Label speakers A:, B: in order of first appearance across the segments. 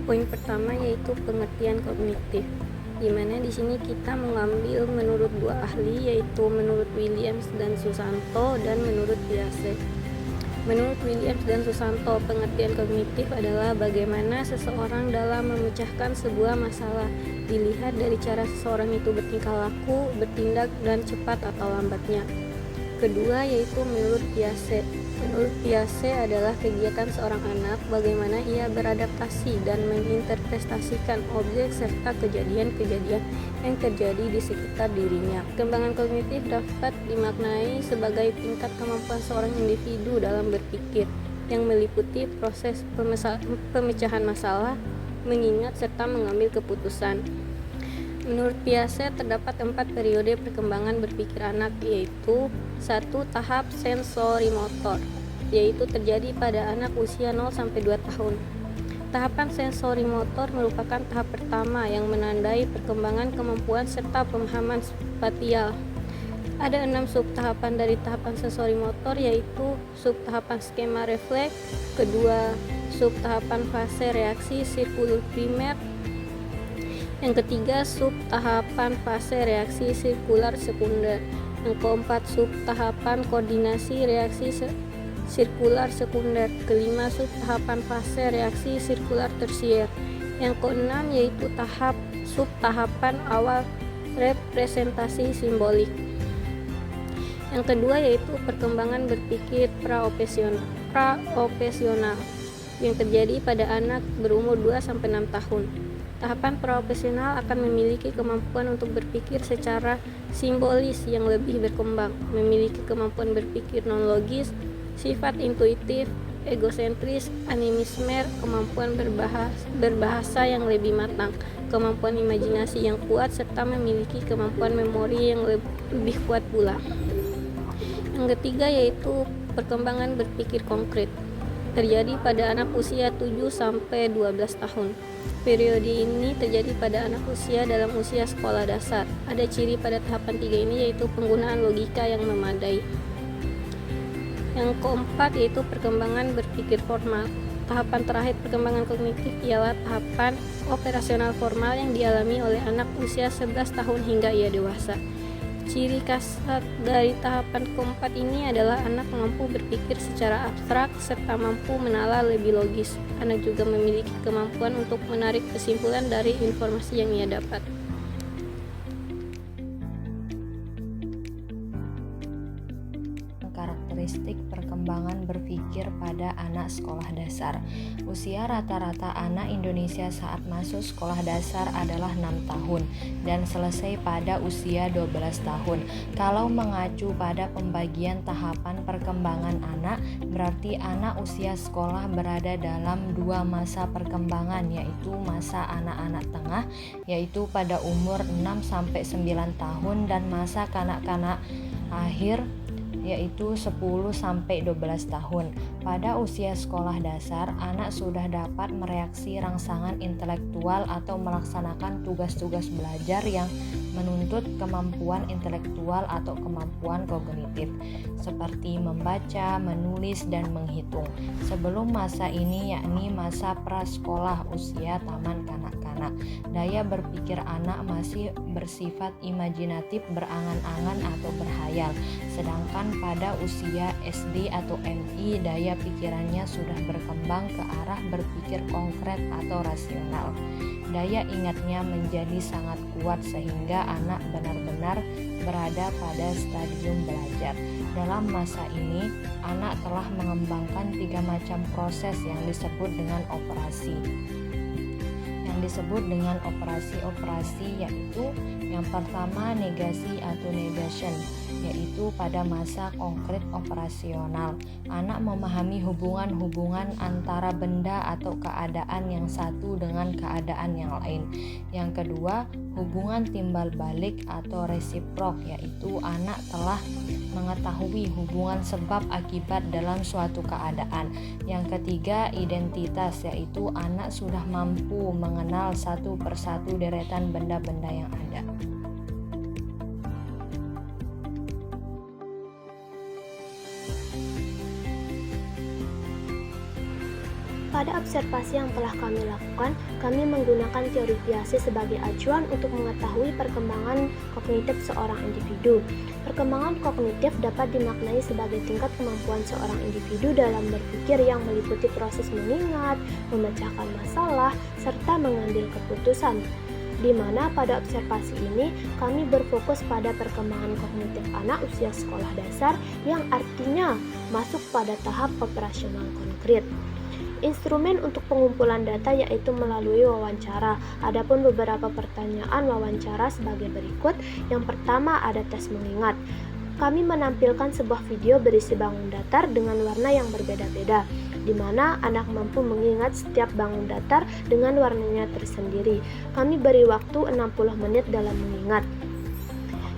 A: Poin pertama yaitu pengertian kognitif, di mana di sini kita mengambil menurut dua ahli, yaitu menurut Williams dan Susanto dan menurut Piaget. Menurut Williams dan Susanto, pengertian kognitif adalah bagaimana seseorang dalam memecahkan sebuah masalah dilihat dari cara seseorang itu bertingkah laku, bertindak, dan cepat atau lambatnya. Kedua yaitu menurut Piaget. Menurut Piaget adalah kegiatan seorang anak bagaimana ia beradaptasi dan menginterpretasikan objek serta kejadian-kejadian yang terjadi di sekitar dirinya. Perkembangan kognitif dapat dimaknai sebagai tingkat kemampuan seorang individu dalam berpikir yang meliputi proses pemecahan masalah, mengingat serta mengambil keputusan. Menurut Piaget terdapat 4 periode perkembangan berpikir anak, yaitu 1. Tahap sensori-motor, yaitu terjadi pada anak usia 0-2 tahun. Tahapan sensori-motor merupakan tahap pertama yang menandai perkembangan kemampuan serta pemahaman spasial. Ada 6 subtahapan dari tahapan sensori-motor, yaitu subtahapan skema refleks, kedua subtahapan fase reaksi sirkular primer, yang ketiga subtahapan fase reaksi sirkular sekunder, yang keempat subtahapan koordinasi reaksi sirkular sekunder, kelima subtahapan fase reaksi sirkular tersier, yang keenam yaitu subtahapan awal representasi simbolik. Yang kedua yaitu perkembangan berpikir praoperasional yang terjadi pada anak berumur 2-6 tahun. Tahapan praoperasional akan memiliki kemampuan untuk berpikir secara simbolis yang lebih berkembang, memiliki kemampuan berpikir non-logis, sifat intuitif, egosentris, animisme, kemampuan berbahasa yang lebih matang, kemampuan imajinasi yang kuat, serta memiliki kemampuan memori yang lebih kuat pula. Yang ketiga yaitu perkembangan berpikir konkret, terjadi pada anak usia 7-12 tahun. Periode ini terjadi pada anak usia dalam usia sekolah dasar. Ada ciri pada tahapan 3 ini yaitu penggunaan logika yang memadai. Yang keempat yaitu perkembangan berpikir formal. Tahapan terakhir perkembangan kognitif ialah tahapan operasional formal yang dialami oleh anak usia 11 tahun hingga ia dewasa. Ciri khas dari tahapan keempat ini adalah anak mampu berpikir secara abstrak serta mampu menalar lebih logis. Anak juga memiliki kemampuan untuk menarik kesimpulan dari informasi yang ia dapat.
B: Karakteristik perkembangan berpikir pada anak sekolah dasar. Usia rata-rata anak Indonesia saat masuk sekolah dasar adalah 6 tahun dan selesai pada usia 12 tahun. Kalau mengacu pada pembagian tahapan perkembangan anak, berarti anak usia sekolah berada dalam 2 masa perkembangan, yaitu masa anak-anak tengah, yaitu pada umur 6-9 tahun, dan masa kanak-kanak akhir, yaitu 10-12 tahun. Pada usia sekolah dasar, anak sudah dapat mereaksi rangsangan intelektual atau melaksanakan tugas-tugas belajar yang menuntut kemampuan intelektual atau kemampuan kognitif, seperti membaca, menulis, dan menghitung. Sebelum masa ini, yakni masa prasekolah usia taman kanak-kanak, daya berpikir anak masih bersifat imajinatif, berangan-angan atau berhayal. Sedangkan pada usia SD atau MI, daya pikirannya sudah berkembang ke arah berpikir konkret atau rasional. Daya ingatnya menjadi sangat kuat sehingga anak benar-benar berada pada stadium belajar. Dalam masa ini, anak telah mengembangkan 3 macam proses yang disebut dengan operasi, yaitu yang pertama negasi atau negation, yaitu pada masa konkret operasional. Anak memahami hubungan-hubungan antara benda atau keadaan yang satu dengan keadaan yang lain. Yang kedua, hubungan timbal balik atau resiprok, yaitu anak telah mengetahui hubungan sebab akibat dalam suatu keadaan. Yang ketiga, identitas, yaitu anak sudah mampu mengenal satu persatu deretan benda-benda yang ada.
C: Pada observasi yang telah kami lakukan, kami menggunakan teori Piaget sebagai acuan untuk mengetahui perkembangan kognitif seorang individu. Perkembangan kognitif dapat dimaknai sebagai tingkat kemampuan seorang individu dalam berpikir yang meliputi proses mengingat, memecahkan masalah, serta mengambil keputusan. Di mana pada observasi ini kami berfokus pada perkembangan kognitif anak usia sekolah dasar yang artinya masuk pada tahap operasional konkret. Instrumen untuk pengumpulan data yaitu melalui wawancara. Adapun beberapa pertanyaan wawancara sebagai berikut. Yang pertama ada tes mengingat. Kami menampilkan sebuah video berisi bangun datar dengan warna yang berbeda-beda, di mana anak mampu mengingat setiap bangun datar dengan warnanya tersendiri. Kami beri waktu 60 menit dalam mengingat.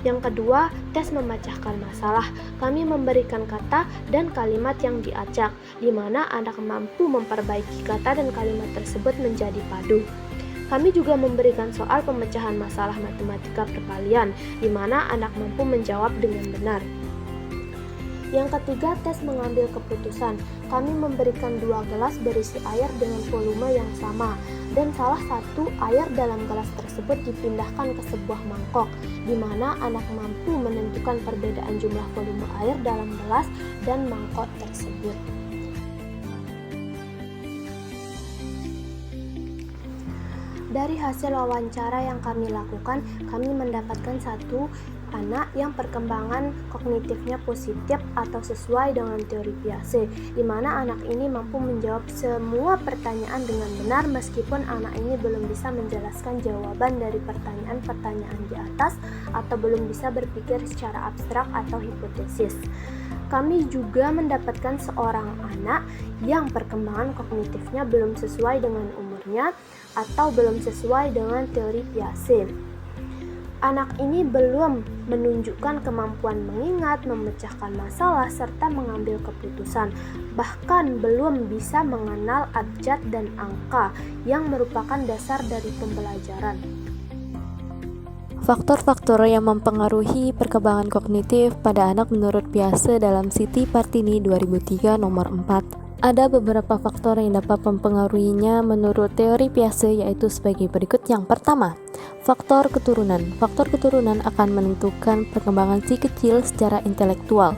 C: Yang kedua, tes memecahkan masalah. Kami memberikan kata dan kalimat yang diacak, di mana anak mampu memperbaiki kata dan kalimat tersebut menjadi padu. Kami juga memberikan soal pemecahan masalah matematika perkalian, di mana anak mampu menjawab dengan benar. Yang ketiga, tes mengambil keputusan. Kami memberikan 2 gelas berisi air dengan volume yang sama, dan salah satu air dalam gelas tersebut dipindahkan ke sebuah mangkok, di mana anak mampu menentukan perbedaan jumlah volume air dalam gelas dan mangkok tersebut. Dari hasil wawancara yang kami lakukan, kami mendapatkan satu anak yang perkembangan kognitifnya positif atau sesuai dengan teori Piaget, di mana anak ini mampu menjawab semua pertanyaan dengan benar meskipun anak ini belum bisa menjelaskan jawaban dari pertanyaan-pertanyaan di atas atau belum bisa berpikir secara abstrak atau hipotesis. Kami juga mendapatkan seorang anak yang perkembangan kognitifnya belum sesuai dengan umurnya atau belum sesuai dengan teori Piaget. Anak ini belum menunjukkan kemampuan mengingat, memecahkan masalah, serta mengambil keputusan. Bahkan belum bisa mengenal abjad dan angka yang merupakan dasar dari pembelajaran.
A: Faktor-faktor yang mempengaruhi perkembangan kognitif pada anak menurut Piaget dalam Siti Partini 2003 nomor 4. Ada beberapa faktor yang dapat mempengaruhinya menurut teori Piaget, yaitu sebagai berikut. Yang pertama, faktor keturunan. Faktor keturunan akan menentukan perkembangan si kecil secara intelektual.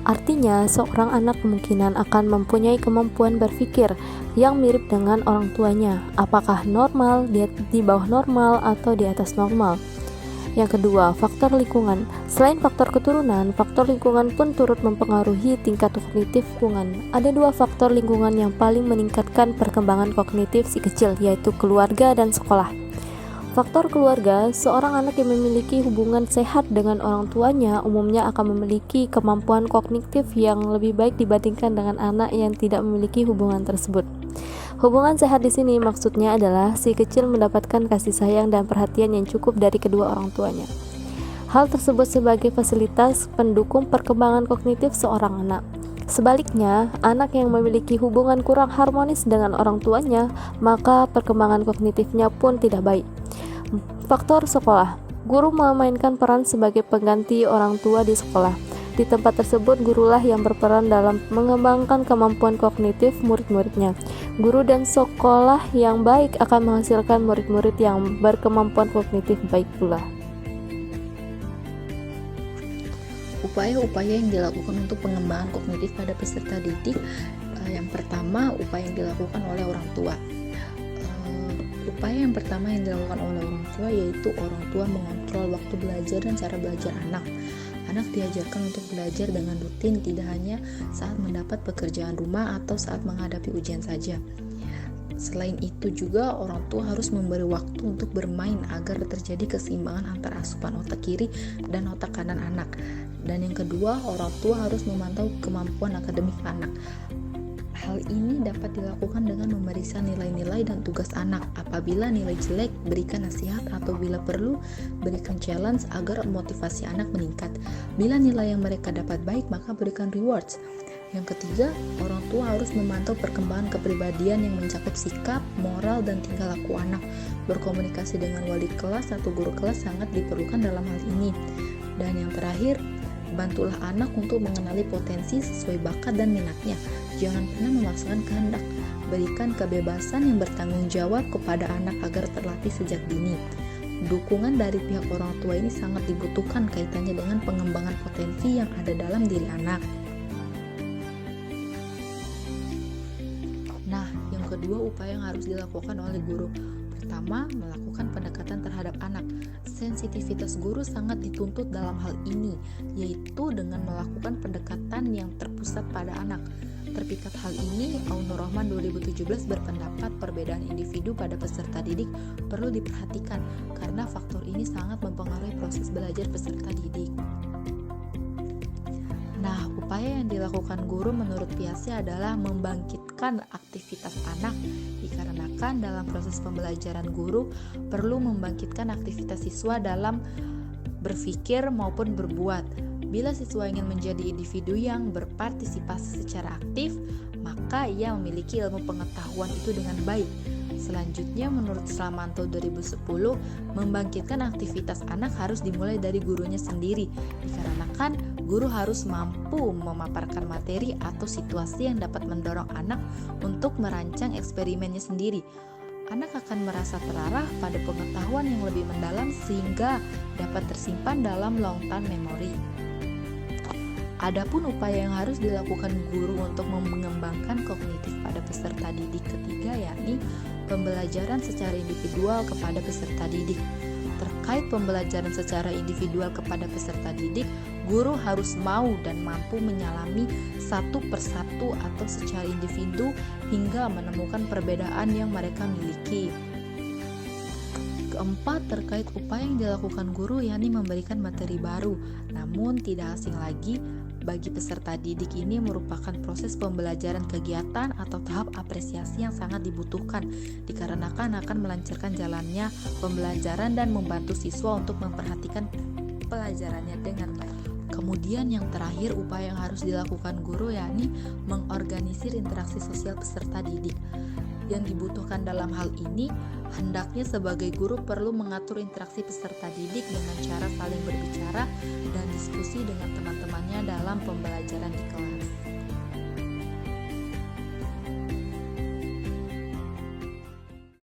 A: Artinya, seorang anak kemungkinan akan mempunyai kemampuan berpikir yang mirip dengan orang tuanya, apakah normal, di bawah normal, atau di atas normal. Yang kedua, faktor lingkungan. Selain faktor keturunan, faktor lingkungan pun turut mempengaruhi tingkat kognitif lingkungan. Ada 2 faktor lingkungan yang paling meningkatkan perkembangan kognitif si kecil, yaitu keluarga dan sekolah. Faktor keluarga, seorang anak yang memiliki hubungan sehat dengan orang tuanya umumnya akan memiliki kemampuan kognitif yang lebih baik dibandingkan dengan anak yang tidak memiliki hubungan tersebut. Hubungan sehat di sini maksudnya adalah si kecil mendapatkan kasih sayang dan perhatian yang cukup dari kedua orang tuanya. Hal tersebut sebagai fasilitas pendukung perkembangan kognitif seorang anak. Sebaliknya, anak yang memiliki hubungan kurang harmonis dengan orang tuanya, maka perkembangan kognitifnya pun tidak baik. Faktor sekolah. Guru memainkan peran sebagai pengganti orang tua di sekolah. Di tempat tersebut, gurulah yang berperan dalam mengembangkan kemampuan kognitif murid-muridnya. Guru dan sekolah yang baik akan menghasilkan murid-murid yang berkemampuan kognitif baik pula.
D: Upaya-upaya yang dilakukan untuk pengembangan kognitif pada peserta didik. Yang pertama, upaya yang dilakukan oleh orang tua. Upaya yang pertama yang dilakukan oleh orang tua yaitu orang tua mengontrol waktu belajar dan cara belajar anak. Anak diajarkan untuk belajar dengan rutin, tidak hanya saat mendapat pekerjaan rumah atau saat menghadapi ujian saja. Selain itu juga orang tua harus memberi waktu untuk bermain agar terjadi keseimbangan antara asupan otak kiri dan otak kanan anak. Dan yang kedua, orang tua harus memantau kemampuan akademik anak. Hal ini dapat dilakukan dengan memeriksa nilai-nilai dan tugas anak. Apabila nilai jelek, berikan nasihat atau bila perlu, berikan challenge agar motivasi anak meningkat. Bila nilai yang mereka dapat baik, maka berikan rewards. Yang ketiga, orang tua harus memantau perkembangan kepribadian yang mencakup sikap, moral, dan tingkah laku anak. Berkomunikasi dengan wali kelas atau guru kelas sangat diperlukan dalam hal ini. Dan yang terakhir, bantulah anak untuk mengenali potensi sesuai bakat dan minatnya. Jangan pernah memaksakan kehendak. berikan kebebasan yang bertanggung jawab kepada anak agar terlatih sejak dini. Dukungan dari pihak orang tua ini sangat dibutuhkan kaitannya dengan pengembangan potensi yang ada dalam diri anak. Nah, yang kedua upaya yang harus dilakukan oleh guru. Pertama, melakukan pendekatan terhadap anak. Sensitivitas guru sangat dituntut dalam hal ini, yaitu dengan melakukan pendekatan yang terpusat pada anak. Terpikat hal ini, Aunur Rahman 2017 berpendapat perbedaan individu pada peserta didik perlu diperhatikan karena faktor ini sangat mempengaruhi proses belajar peserta didik. Nah, upaya yang dilakukan guru menurut Piaget adalah membangkitkan aktivitas anak, dikarenakan dalam proses pembelajaran guru perlu membangkitkan aktivitas siswa dalam berpikir maupun berbuat. Bila siswa ingin menjadi individu yang berpartisipasi secara aktif, maka ia memiliki ilmu pengetahuan itu dengan baik. Selanjutnya, menurut Slamanto 2010, membangkitkan aktivitas anak harus dimulai dari gurunya sendiri, dikarenakan guru harus mampu memaparkan materi atau situasi yang dapat mendorong anak untuk merancang eksperimennya sendiri. Anak akan merasa terarah pada pengetahuan yang lebih mendalam sehingga dapat tersimpan dalam long term memory. Adapun upaya yang harus dilakukan guru untuk mengembangkan kognitif pada peserta didik ketiga yakni pembelajaran secara individual kepada peserta didik. Terkait pembelajaran secara individual kepada peserta didik, guru harus mau dan mampu menyalami satu persatu atau secara individu hingga menemukan perbedaan yang mereka miliki. Keempat, terkait upaya yang dilakukan guru yakni memberikan materi baru, namun tidak asing lagi bagi peserta didik ini merupakan proses pembelajaran kegiatan atau tahap apresiasi yang sangat dibutuhkan dikarenakan akan melancarkan jalannya pembelajaran dan membantu siswa untuk memperhatikan pelajarannya dengan baik. Kemudian yang terakhir, upaya yang harus dilakukan guru yakni mengorganisir interaksi sosial peserta didik. Yang dibutuhkan dalam hal ini, hendaknya sebagai guru perlu mengatur interaksi peserta didik dengan cara saling berbicara dan diskusi dengan teman-temannya dalam pembelajaran di kelas.